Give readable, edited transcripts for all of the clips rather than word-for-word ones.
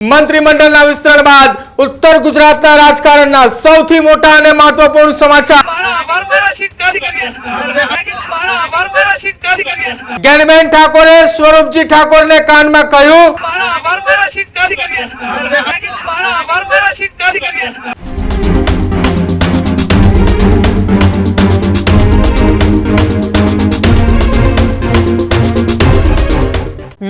મંત્રીમંડળના વિસ્તરણ બાદ ઉત્તર ગુજરાતના રાજકારણના સૌથી મોટા અને મહત્વપૂર્ણ સમાચાર જ્ઞાનબેન ઠાકોરે સ્વરૂપજી ઠાકોરને કાનમાં કહ્યું,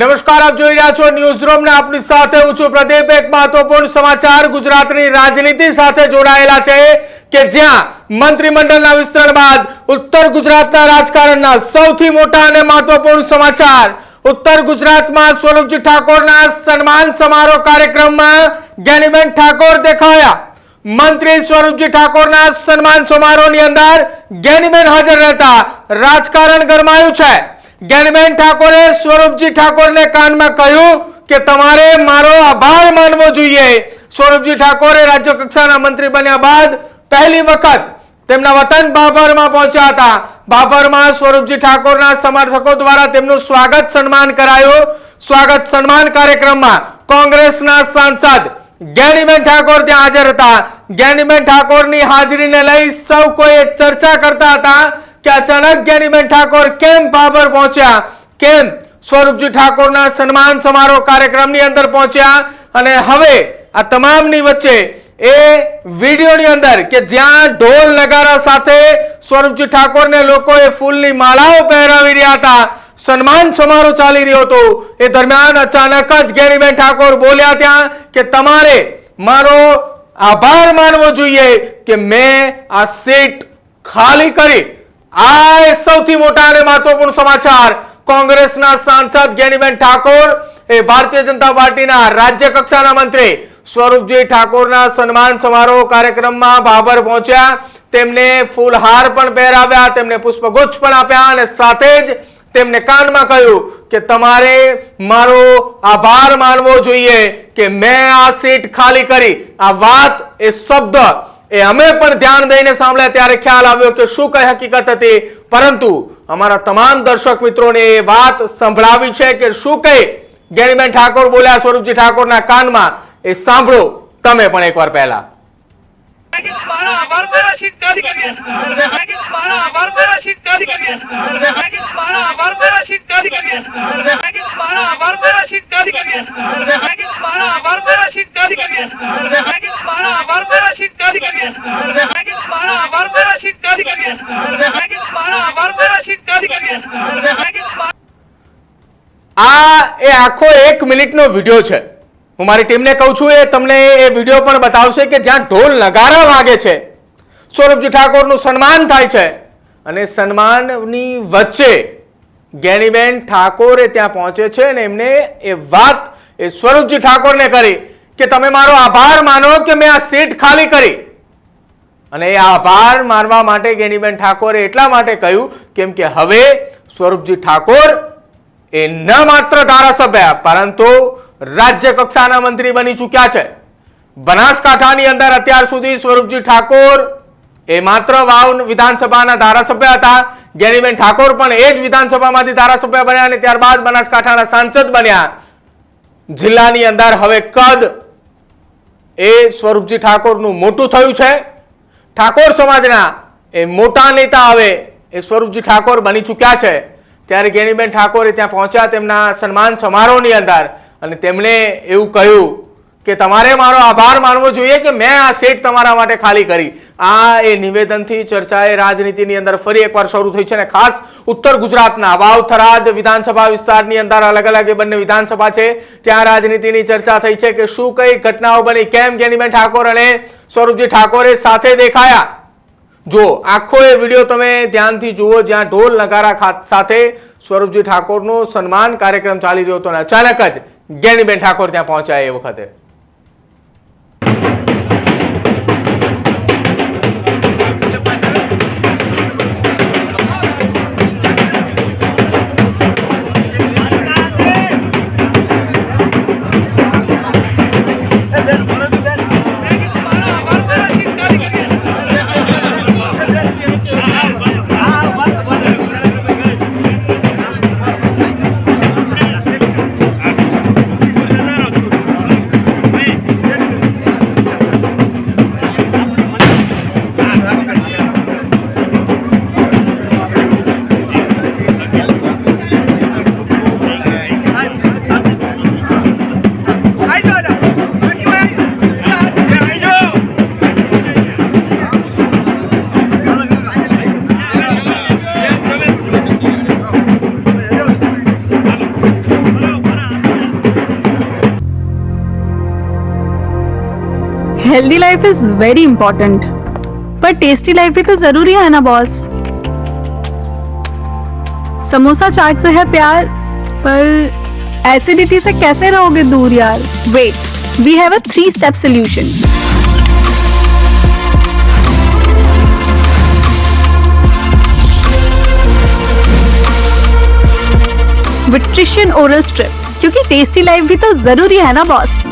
નમસ્કાર, આપ જોઈ રહ્યા છો ન્યૂઝ રૂમ ને આપની સાથે હું છું પ્રદીપ। એક મહત્વપૂર્ણ સમાચાર ગુજરાતની રાજનીતિ સાથે જોડાયેલા છે કે જ્યાં મંત્રીમંડળના વિસ્તરણ બાદ ઉત્તર ગુજરાતના રાજકારણના સૌથી મોટા અને મહત્વપૂર્ણ સમાચાર ઉત્તર ગુજરાતમાં સ્વરૂપજી ઠાકોરના સન્માન સમારોહ કાર્યક્રમમાં જ્ઞાનીબેન ઠાકોર દેખાયા। મંત્રી સ્વરૂપજી ઠાકોરના સન્માન સમારોહની અંદર જ્ઞાનીબેન હાજર રહેતા રાજકારણ ગરમાયું છે। જ્ઞાનીબેન ઠાકોરે સ્વરૂપજી ઠાકોરને કાનમાં કહ્યું કે તમારે મારો આભાર માનવો જોઈએ। સ્વરૂપજી ઠાકોરે રાજ્ય કક્ષાના મંત્રી બન્યા બાદ પહેલી વખત તેમના વતન બાબરમાં પહોંચ્યા હતા। બાબરમાં સ્વરૂપજી ઠાકોરના સમર્થકો દ્વારા તેમનું સ્વાગત સન્માન કરાયું। સ્વાગત સન્માન કાર્યક્રમમાં કોંગ્રેસના સાંસદ જ્ઞાનીબેન ઠાકોર ત્યાં હાજર હતા। જ્ઞાનીબેન ઠાકોરની હાજરીને લઈ સૌ કોઈ ચર્ચા કરતા હતા કે અચાનક જ્ઞાનીબેન ઠાકોર કેમ બાબર પહોંચ્યા, કેમ સ્વરૂપજી ઠાકોરના સન્માન સમારોહ કાર્યક્રમની અંદર પહોંચ્યા। અને હવે આ તમામની વચ્ચે એ વિડીયોની અંદર કે જ્યાં ઢોલ નગારા સાથે સ્વરૂપજી ઠાકોરને લોકોએ ફૂલની માળાઓ પહેરાવી રહ્યા હતા, સન્માન સમારોહ ચાલી રહ્યો હતો, એ દરમિયાન અચાનક જ જ્ઞાનીબેન ઠાકોર બોલ્યા ત્યાં કે તમારે મારો આભાર માનવો જોઈએ કે મેં આ સીટ ખાલી કરી। આ સૌથી મોટા અને મહત્વપૂર્ણ સમાચાર કોંગ્રેસના સાંસદ જ્ઞાનીબેન ઠાકોર એ ભારતીય જનતા પાર્ટીના રાજ્ય કક્ષાના મંત્રી સ્વરૂપજી ઠાકોરના સન્માન સમારોહ કાર્યક્રમમાં બાબર પહોંચ્યા। તેમને ફૂલહાર પણ પહેરાવ્યા, તેમને પુષ્પગુચ્છ પણ આપ્યા અને સાથે જ તેમને કાનમાં કહ્યું કે તમારે મારો આભાર માનવો જોઈએ કે મેં આ સીટ ખાલી કરી। આ વાત એ શબ્દ એ અમે પણ ધ્યાન દઈને સાંભળ્યા ત્યારે ખ્યાલ આવ્યો કે શું કઈ હકીકત હતી, પરંતુ અમારા તમામ દર્શક મિત્રોને એ વાત સંભળાવી છે કે શું કઈ જ્ઞાનીબેન ઠાકોર બોલ્યા સ્વરૂપજી ઠાકોરના કાનમાં, એ સાંભળો તમે પણ એકવાર પહેલા। આ એ આખો 1 મિનિટનો વિડિયો છે। હું મારી ટીમને કહું છું એ તમને એ વિડિયો પણ બતાવશે કે જ્યાં ઢોલ નગારા વાગે છે, સ્વરૂપજી ઠાકોરનું સન્માન થાય છે અને સન્માનની વચ્ચે જ્ઞાનીબેન ઠાકોર ત્યાં પહોંચે છે અને એમને એ વાત એ સ્વરૂપજી ઠાકોરને કરી કે તમે મારો આભાર માનો કે મેં આ સીટ ખાલી કરી। અને એ આભાર માનવા માટે જ્ઞાનીબેન ઠાકોરે એટલા માટે કહ્યું કેમ કે હવે સ્વરૂપજી ઠાકોર એ ન માત્ર ધારાસભ્ય પરંતુ રાજ્ય કક્ષાના મંત્રી બની ચૂક્યા છે। બનાસકાંઠાની અંદર અત્યાર સુધી સ્વરૂપજી ઠાકોર એ માત્ર વાવ વિધાનસભાના ધારાસભ્ય હતા। જ્ઞાનીબેન ઠાકોર પણ એ જ વિધાનસભામાંથી ધારાસભ્ય બન્યા અને ત્યારબાદ બનાસકાંઠાના સાંસદ બન્યા। જિલ્લાની અંદર હવે કદ એ સ્વરૂપજી ઠાકોરનું મોટું થયું છે। ઠાકોર સમાજના એ મોટા નેતા હવે એ સ્વરૂપજી ઠાકોર બની ચૂક્યા છે। ત્યારે જ્ઞાનીબેન ઠાકોર ત્યાં પહોંચ્યા તેમના સન્માન સમારોહની અંદર અને તેમણે એવું કહ્યું કે તમારે મારો આભાર માનવો જોઈએ કે મેં આ સીટ તમારા માટે ખાલી કરી। આ એ નિવેદનથી ચર્ચાએ રાજનીતિની અંદર ફરી એકવાર શરૂ થઈ છે અને ખાસ ઉત્તર ગુજરાતના વાવ થરાદ વિધાનસભા વિસ્તારની અંદર અલગ અલગ એ બંને વિધાનસભા છે ત્યાં રાજનીતિની ચર્ચા થઈ છે કે શું કઈ ઘટનાઓ બની, કેમ જ્ઞાનીબેન ઠાકોર અને સ્વરૂપજી ઠાકોરે સાથે દેખાયા। જો આખો એ વિડીયો તમે ધ્યાનથી જુઓ જ્યાં ઢોલ નગારા સાથે સ્વરૂપજી ઠાકોરનો સન્માન કાર્યક્રમ ચાલી રહ્યો હતો અને અચાનક જ જ્ઞાનીબેન ઠાકોર ત્યાં પહોંચ્યા એ વખતે। Healthy life is very important, पर टेस्टी लाइफ भी तो जरूरी है ना बॉस। समोसा चाट से है प्यार, पर एसिडिटी से कैसे रहोगे दूर यार। Wait, we have a 3-step solution. Vitrition oral strip, क्योंकि टेस्टी लाइफ भी तो जरूरी है ना बॉस।